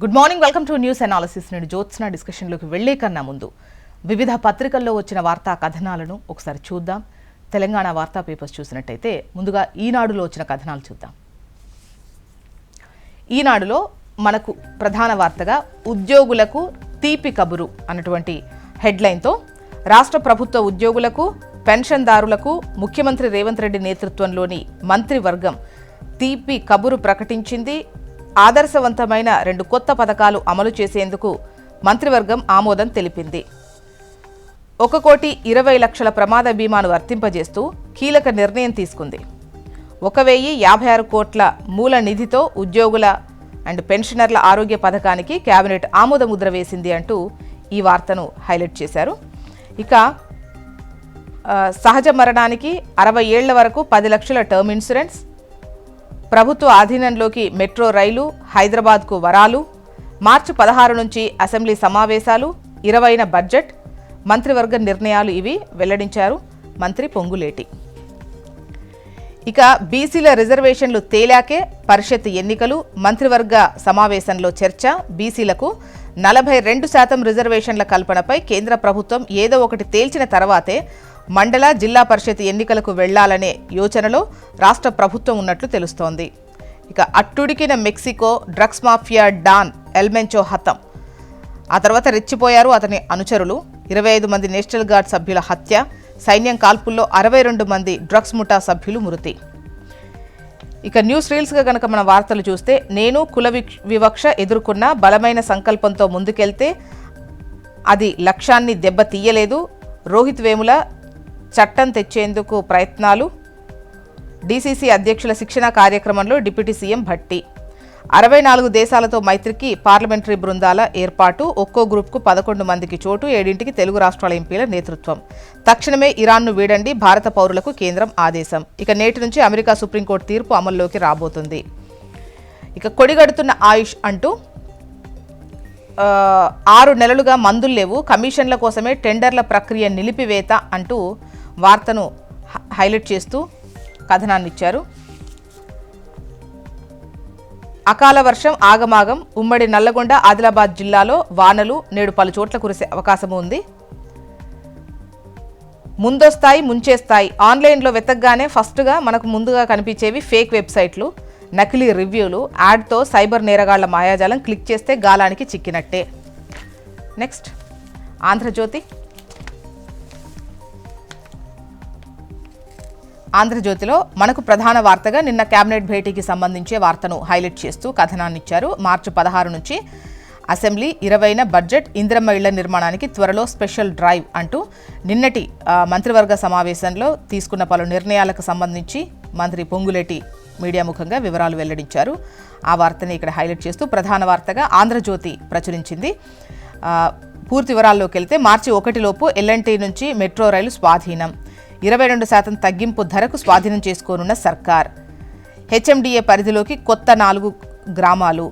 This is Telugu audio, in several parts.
Good morning, welcome to news analysis. నేను జ్యోత్స్న. డిస్కషన్లోకి వెళ్లే కన్నా ముందు వివిధ పత్రికల్లో వచ్చిన వార్తా కథనాలను ఒకసారి చూద్దాం. తెలంగాణ వార్తా పేపర్స్ చూసినట్టయితే ముందుగా ఈనాడులో వచ్చిన కథనాలు చూద్దాం. ఈనాడులో మనకు ప్రధాన వార్తగా ఉద్యోగులకు తీపి కబురు అన్నటువంటి హెడ్లైన్తో రాష్ట్ర ప్రభుత్వ ఉద్యోగులకు పెన్షన్దారులకు ముఖ్యమంత్రి రేవంత్ రెడ్డి నేతృత్వంలోని మంత్రివర్గం తీపి కబురు ప్రకటించింది. ఆదర్శవంతమైన 2 కొత్త పథకాలు అమలు చేసేందుకు మంత్రివర్గం ఆమోదం తెలిపింది. 1,20,00,000 ప్రమాద బీమాను వర్తింపజేస్తూ కీలక నిర్ణయం తీసుకుంది. 1,056 కోట్ల మూల నిధితో ఉద్యోగుల అండ్ పెన్షనర్ల ఆరోగ్య పథకానికి కేబినెట్ ఆమోద ముద్ర వేసింది అంటూ ఈ వార్తను హైలైట్ చేశారు. ఇక సహజ మరణానికి 60 ఏళ్ల వరకు 10 లక్షల టర్మ్ ఇన్సూరెన్స్, ప్రభుత్వ ఆధీనంలోకి మెట్రో రైలు, హైదరాబాద్కు వరాలు, మార్చి 16 నుంచి అసెంబ్లీ సమావేశాలు, 20న బడ్జెట్, మంత్రివర్గ నిర్ణయాలు ఇవి వెల్లడించారు మంత్రి పొంగులేటి. ఇక బీసీల రిజర్వేషన్లు తేలాకే పరిషత్ ఎన్నికలు, మంత్రివర్గ సమావేశంలో చర్చ. బీసీలకు 42% రిజర్వేషన్ల కల్పనపై కేంద్ర ప్రభుత్వం ఏదో ఒకటి తేల్చిన తర్వాతే మండల, జిల్లా పరిషత్ ఎన్నికలకు వెళ్లాలనే యోచనలో రాష్ట్ర ప్రభుత్వం ఉన్నట్లు తెలుస్తోంది. ఇక అట్టుడికిన మెక్సికో డ్రగ్స్ మాఫియా డాన్ ఎల్మెంచో హతం. ఆ తర్వాత రెచ్చిపోయారు అతని అనుచరులు. 25 మంది నేషనల్ గార్డ్ సభ్యుల హత్య, సైన్యం కాల్పుల్లో 62 మంది డ్రగ్స్ ముఠా సభ్యులు మృతి. ఇక న్యూస్ రీల్స్గా కనుక మన వార్తలు చూస్తే, నేను కుల వివక్ష ఎదుర్కొన్న బలమైన సంకల్పంతో ముందుకెళ్తే అది లక్ష్యాన్ని దెబ్బతీయలేదు. రోహిత్ వేముల చట్టం తెచ్చేందుకు ప్రయత్నాలు. డీసీసీ అధ్యక్షుల శిక్షణ కార్యక్రమంలో డిప్యూటీ సీఎం భట్టి. 64 దేశాలతో మైత్రికి పార్లమెంటరీ బృందాల ఏర్పాటు. ఒక్కో గ్రూప్కు 11 మందికి చోటు. 7ంటికి తెలుగు రాష్ట్రాల ఎంపీల నేతృత్వం. తక్షణమే ఇరాన్ను వీడండి, భారత పౌరులకు కేంద్రం ఆదేశం. ఇక నేటి నుంచి అమెరికా సుప్రీంకోర్టు తీర్పు అమల్లోకి రాబోతుంది. ఇక కొడిగడుతున్న ఆయుష్ అంటూ 6 నెలలుగా మందులు లేవు, కమిషన్ల కోసమే టెండర్ల ప్రక్రియ నిలిపివేత అంటూ వార్తను హైలైట్ చేస్తూ కథనాన్ని ఇచ్చారు. అకాల వర్షం ఆగమాగం. ఉమ్మడి నల్లగొండ, ఆదిలాబాద్ జిల్లాలో వానలు నేడు పలు చోట్ల కురిసే అవకాశం ఉంది. ముందొస్తాయి, ముంచేస్తాయి. ఆన్లైన్లో వెతకగానే ఫస్ట్గా మనకు ముందుగా కనిపించేవి ఫేక్ వెబ్సైట్లు, నకిలీ రివ్యూలు, యాడ్తో సైబర్ నేరగాళ్ల మాయాజాలం. క్లిక్ చేస్తే గాలానికి చిక్కినట్టే. నెక్స్ట్ ఆంధ్రజ్యోతి. ఆంధ్రజ్యోతిలో మనకు ప్రధాన వార్తగా నిన్న కేబినెట్ భేటీకి సంబంధించే వార్తను హైలైట్ చేస్తూ కథనాన్ని ఇచ్చారు. మార్చి 16 నుంచి అసెంబ్లీ, 20న బడ్జెట్, ఇందిరమ్మ ఇళ్ల నిర్మాణానికి త్వరలో స్పెషల్ డ్రైవ్ అంటూ నిన్నటి మంత్రివర్గ సమావేశంలో తీసుకున్న పలు నిర్ణయాలకు సంబంధించి మంత్రి పొంగులేటి మీడియా ముఖంగా వివరాలు వెల్లడించారు. ఆ వార్తని ఇక్కడ హైలైట్ చేస్తూ ప్రధాన వార్తగా ఆంధ్రజ్యోతి ప్రచురించింది. పూర్తి వివరాల్లోకి వెళ్తే, మార్చి 1 లోపు ఎల్ఎన్టీ నుంచి మెట్రో రైలు స్వాధీనం, 22% తగ్గింపు ధరకు స్వాధీనం చేసుకోనున్న సర్కార్, హెచ్ఎండిఏ పరిధిలోకి కొత్త 4 గ్రామాలు,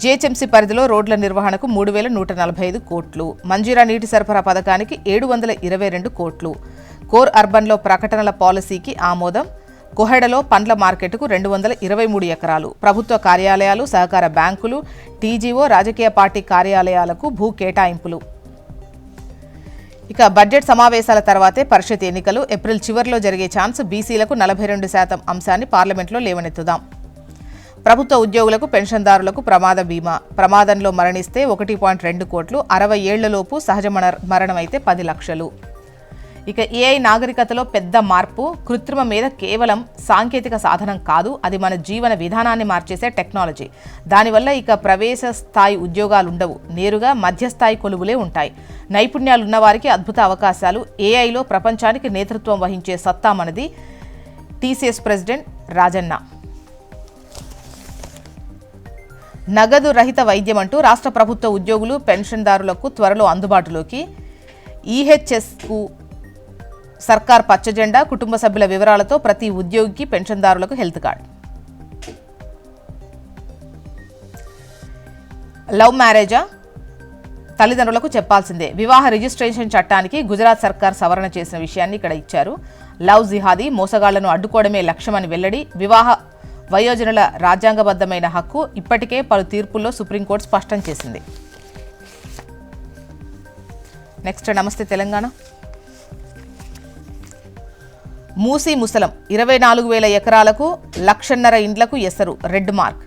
జిహెచ్ఎంసీ పరిధిలో రోడ్ల నిర్వహణకు 3,145 కోట్లు, మంజీరా నీటి సరఫరా పథకానికి 722 కోట్లు, కోర్ అర్బన్లో ప్రకటనల పాలసీకి ఆమోదం, కొహెడలో పండ్ల మార్కెట్కు 223 ఎకరాలు, ప్రభుత్వ కార్యాలయాలు, సహకార బ్యాంకులు, టీజీఓ, రాజకీయ పార్టీ కార్యాలయాలకు భూ కేటాయింపులు. ఇక బడ్జెట్ సమావేశాల తర్వాతే పరిషత్ ఎన్నికలు. ఏప్రిల్ చివరిలో జరిగే ఛాన్స్. బీసీలకు 42% అంశాన్ని పార్లమెంట్లో లేవనెత్తుదాం. ప్రభుత్వ ఉద్యోగులకు, పెన్షన్దారులకు ప్రమాద బీమా. ప్రమాదంలో మరణిస్తే 1.2 కోట్లు, 60 ఏళ్లలోపు సహజ మరణమైతే 10 లక్షలు. ఇక ఏఐ నాగరికతలో పెద్ద మార్పు. కృత్రిమ మీద కేవలం సాంకేతిక సాధనం కాదు, అది మన జీవన విధానాన్ని మార్చేసే టెక్నాలజీ. దానివల్ల ఇక ప్రవేశ స్థాయి ఉద్యోగాలుండవు, నేరుగా మధ్యస్థాయి కొలువులే ఉంటాయి. నైపుణ్యాలున్న వారికి అద్భుత అవకాశాలు. ఏఐలో ప్రపంచానికి నేతృత్వం వహించే సత్తా మనది. TCS president Rajanna. నగదు రహిత వైద్యం అంటూ రాష్ట్ర ప్రభుత్వ ఉద్యోగులు, పెన్షన్దారులకు త్వరలో అందుబాటులోకి. ఈహెచ్ఎస్కు సర్కార్ పచ్చజెండా. కుటుంబ సభ్యుల వివరాలతో ప్రతి ఉద్యోగికి, పెన్షన్దారులకు హెల్త్ కార్డ్. లవ్ మ్యారేజా? తల్లిదండ్రులకు చెప్పాల్సిందే. వివాహ రిజిస్ట్రేషన్ చట్టానికి గుజరాత్ సర్కార్ సవరణ చేసిన విషయాన్ని ఇక్కడ ఇచ్చారు. లవ్ జిహాదీ, మోసగాళ్లను అడ్డుకోవడమే లక్ష్యమని వెల్లడి. వివాహ వయోజనుల రాజ్యాంగబద్ధమైన హక్కు ఇప్పటికే పలు తీర్పుల్లో సుప్రీంకోర్టు స్పష్టం చేసింది. నెక్స్ట్ నమస్తే తెలంగాణ. మూసీ ముసలం 24,000 ఎకరాలకు 1,50,000 ఇండ్లకు ఎసరు, రెడ్ మార్క్.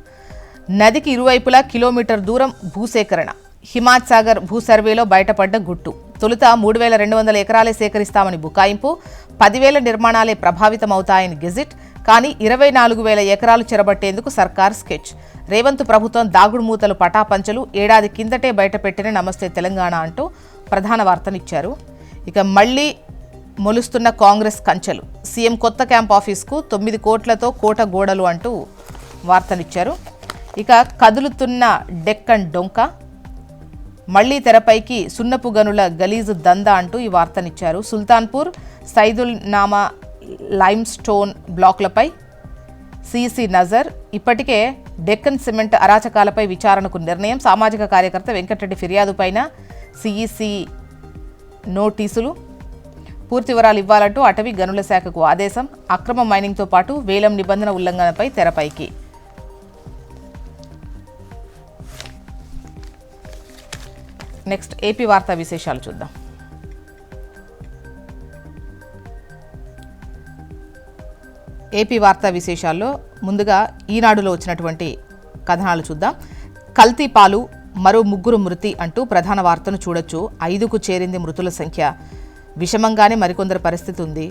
నదికి ఇరువైపులా కిలోమీటర్ దూరం భూసేకరణ. హిమాయత్ సాగర్ భూ సర్వేలో బయటపడ్డ గుట్టు. తొలుత 3,200 ఎకరాలే సేకరిస్తామని బుకాయింపు, 10,000 నిర్మాణాలే ప్రభావితమవుతాయని గెజిట్. కానీ 24,000 ఎకరాలు చెరబట్టేందుకు సర్కార్ స్కెచ్. రేవంత్ ప్రభుత్వం దాగుడు మూతలు పటాపంచలు ఏడాది కిందటే బయటపెట్టిన నమస్తే తెలంగాణ అంటూ ప్రధాన వార్తనిచ్చారు. ఇక మళ్లీ మొలుస్తున్న కాంగ్రెస్ కంచెలు. సీఎం కొత్త క్యాంప్ ఆఫీస్కు 9 కోట్లతో కోట గోడలు అంటూ వార్తనిచ్చారు. ఇక కదులుతున్న డెక్కన్ డొంక. మళ్లీ తెరపైకి సున్నపు గనుల గలీజు దందా అంటూ ఈ వార్తనిచ్చారు. సుల్తాన్పూర్, సైదుల్ నామా లైమ్ స్టోన్ బ్లాక్లపై సిసి నజర్. ఇప్పటికే డెక్కన్ సిమెంట్ అరాచకాలపై విచారణకు నిర్ణయం. సామాజిక కార్యకర్త వెంకటరెడ్డి ఫిర్యాదుపైన సిఈసి నోటీసులు. పూర్తి వివరాలు ఇవ్వాలంటూ అటవీ గనుల శాఖకు ఆదేశం. అక్రమ మైనింగ్తో పాటు వేలం నిబంధన ఉల్లంఘనపై తెరపైకి. నెక్స్ట్ ఏపీ వార్తా విశేషాలు చూద్దాం. ఏపీ వార్తా విశేషాల్లో ముందుగా ఈనాడులో వచ్చినటువంటి కథనాలు చూద్దాం. కల్తీ పాలు, మరో 3 మృతి అంటూ ప్రధాన వార్తను చూడొచ్చు. 5కు చేరింది మృతుల సంఖ్య. విషమంగానే మరికొందరు పరిస్థితి ఉంది.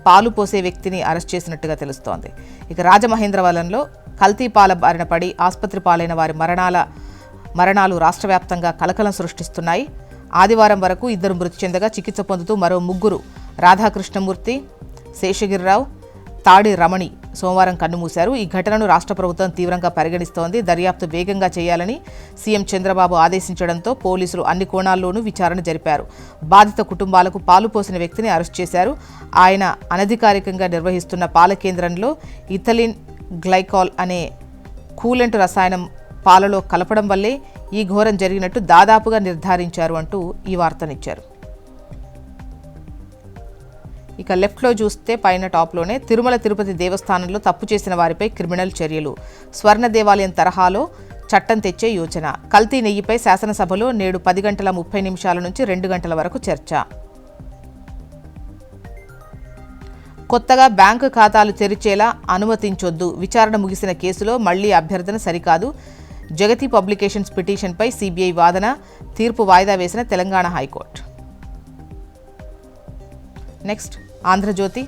పాలు పోసే వ్యక్తిని అరెస్ట్ చేసినట్టుగా తెలుస్తోంది. ఇక రాజమహేంద్రవరంలో కల్తీ పాల బారిన పడి ఆసుపత్రి పాలైన వారి మరణాలు రాష్ట్ర వ్యాప్తంగా కలకలం సృష్టిస్తున్నాయి. ఆదివారం వరకు 2 మృతి చెందగా చికిత్స పొందుతూ మరో 3 రాధాకృష్ణమూర్తి, శేషగిరిరావు, తాడి రమణి సోమవారం కన్నుమూశారు. ఈ ఘటనను రాష్ట్ర ప్రభుత్వం తీవ్రంగా పరిగణిస్తోంది. దర్యాప్తు వేగంగా చేయాలని సీఎం చంద్రబాబు ఆదేశించడంతో పోలీసులు అన్ని కోణాల్లోనూ విచారణ జరిపారు. బాధిత కుటుంబాలకు పాలు పోసిన వ్యక్తిని అరెస్ట్ చేశారు. ఆయన అనధికారికంగా నిర్వహిస్తున్న పాల కేంద్రంలో ఇథలిన్ గ్లైకాల్ అనే కూలెంట్ రసాయనం పాలలో కలపడం వల్లే ఈ ఘోరం జరిగినట్టు దాదాపుగా నిర్ధారించారు అంటూ ఈ వార్తనిచ్చారు. ఇక లెఫ్ట్లో చూస్తే పైన టాప్లోనే తిరుమల తిరుపతి దేవస్థానంలో తప్పు చేసిన వారిపై క్రిమినల్ చర్యలు. స్వర్ణ దేవాలయం తరహాలో చట్టం తెచ్చే యోచన. కల్తీ నెయ్యిపై శాసనసభలో నేడు 10:30 నుంచి 2 గంటల వరకు చర్చ. కొత్తగా బ్యాంకు ఖాతాలు తెరిచేలా అనుమతించొద్దు. విచారణ ముగిసిన కేసులో మళ్లీ అభ్యర్థన సరికాదు. జగతి పబ్లికేషన్స్ పిటిషన్పై సిబిఐ వాదన. తీర్పు వాయిదా వేసిన తెలంగాణ హైకోర్టు. నెక్స్ట్ ఆంధ్రజ్యోతి.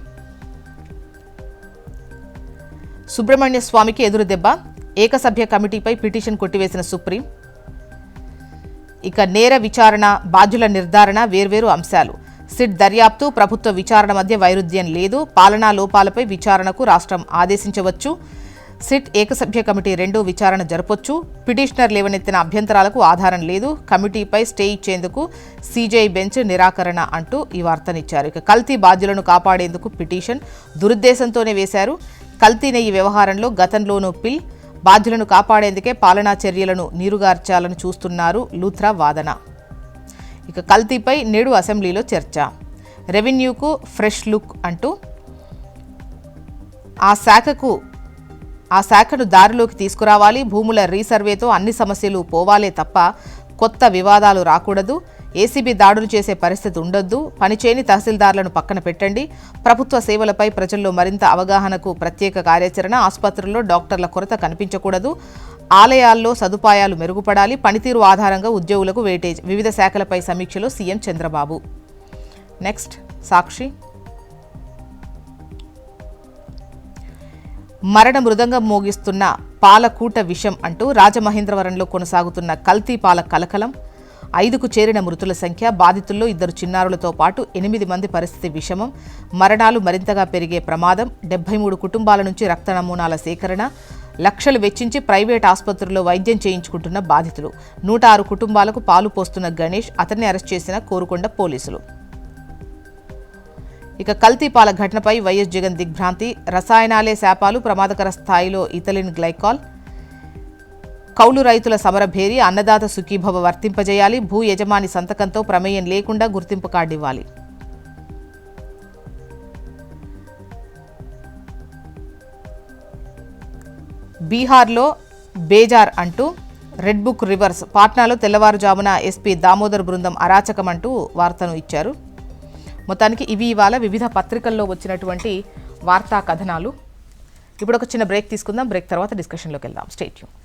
సుబ్రహ్మణ్య స్వామికి ఎదురు దెబ్బ. ఏకసభ్య కమిటీపై పిటిషన్ కొట్టివేసిన సుప్రీం. ఇక నేర విచారణ, బాధ్యుల నిర్ధారణ వేర్వేరు అంశాలు. సిట్ దర్యాప్తు, ప్రభుత్వ విచారణ మధ్య వైరుధ్యం లేదు. పాలనా లోపాలపై విచారణకు రాష్ట్రం ఆదేశించవచ్చు. సిట్ ఏకసభ్య కమిటీ 2 విచారణ జరపొచ్చు. పిటిషనర్ లేవనెత్తిన అభ్యంతరాలకు ఆధారం లేదు. కమిటీపై స్టే ఇచ్చేందుకు సీజేఐ బెంచ్ నిరాకరణ అంటూ ఈ వార్తనిచ్చారు. ఇక కల్తీ బాధ్యులను కాపాడేందుకు పిటిషన్ దురుద్దేశంతోనే వేశారు. కల్తీ నెయ్యి వ్యవహారంలో గతంలోనూ పిల్. బాధ్యులను కాపాడేందుకే పాలనా చర్యలను నీరుగార్చాలని చూస్తున్నారు లూథ్రా వాదన. ఇక కల్తీపై నేడు అసెంబ్లీలో చర్చ. రెవెన్యూకు ఫ్రెష్ లుక్ అంటూ ఆ శాఖను దారిలోకి తీసుకురావాలి. భూముల రీసర్వేతో అన్ని సమస్యలు పోవాలే తప్ప కొత్త వివాదాలు రాకూడదు. ఏసీబీ దాడులు చేసే పరిస్థితి ఉండొద్దు. పనిచేయని తహసీల్దార్లను పక్కన పెట్టండి. ప్రభుత్వ సేవలపై ప్రజల్లో మరింత అవగాహనకు ప్రత్యేక కార్యాచరణ. ఆసుపత్రుల్లో డాక్టర్ల కొరత కనిపించకూడదు. ఆలయాల్లో సదుపాయాలు మెరుగుపడాలి. పనితీరు ఆధారంగా ఉద్యోగులకు వెయిటేజ్. వివిధ శాఖలపై సమీక్షలో సీఎం చంద్రబాబు. నెక్స్ట్ సాక్షి. మరణ మృదంగం మోగిస్తున్న పాలకూట విషం అంటూ రాజమహేంద్రవరంలో కొనసాగుతున్న కల్తీ పాల కలకలం. 5కు చేరిన మృతుల సంఖ్య. బాధితుల్లో 2 చిన్నారులతో పాటు 8 మంది పరిస్థితి విషమం. మరణాలు మరింతగా పెరిగే ప్రమాదం. 73 కుటుంబాల నుంచి రక్త నమూనాల సేకరణ. లక్షలు వెచ్చించి ప్రైవేట్ ఆసుపత్రుల్లో వైద్యం చేయించుకుంటున్న బాధితులు. 106 కుటుంబాలకు పాలు పోస్తున్న గణేష్. అతన్ని అరెస్ట్ చేసిన కోరుకొండ పోలీసులు. ఇక కల్తీ పాల ఘటనపై వైఎస్ జగన్ దిగ్భ్రాంతి. రసాయనాలే శాపాలు, ప్రమాదకర స్థాయిలో ఇథలిన్ గ్లైకాల్. కౌలు రైతుల సమరభేరి. అన్నదాత సుఖీభవ వర్తింపజేయాలి. భూ యజమాని సంతకంతో ప్రమేయం లేకుండా గుర్తింపు కార్డు ఇవ్వాలి. బీహార్లో బేజార్ అంటూ రెడ్ బుక్ రివర్స్, పాట్నాలో తెల్లవారుజామున ఎస్పీ దామోదర్ బృందం అరాచకం అంటూ వార్తను ఇచ్చారు. మొత్తానికి ఇవి ఇవాళ వివిధ పత్రికల్లో వచ్చినటువంటి వార్తా కథనాలు. ఇప్పుడు ఒక చిన్న బ్రేక్ తీసుకుందాం. బ్రేక్ తర్వాత డిస్కషన్లోకి వెళ్దాం. Stay tune.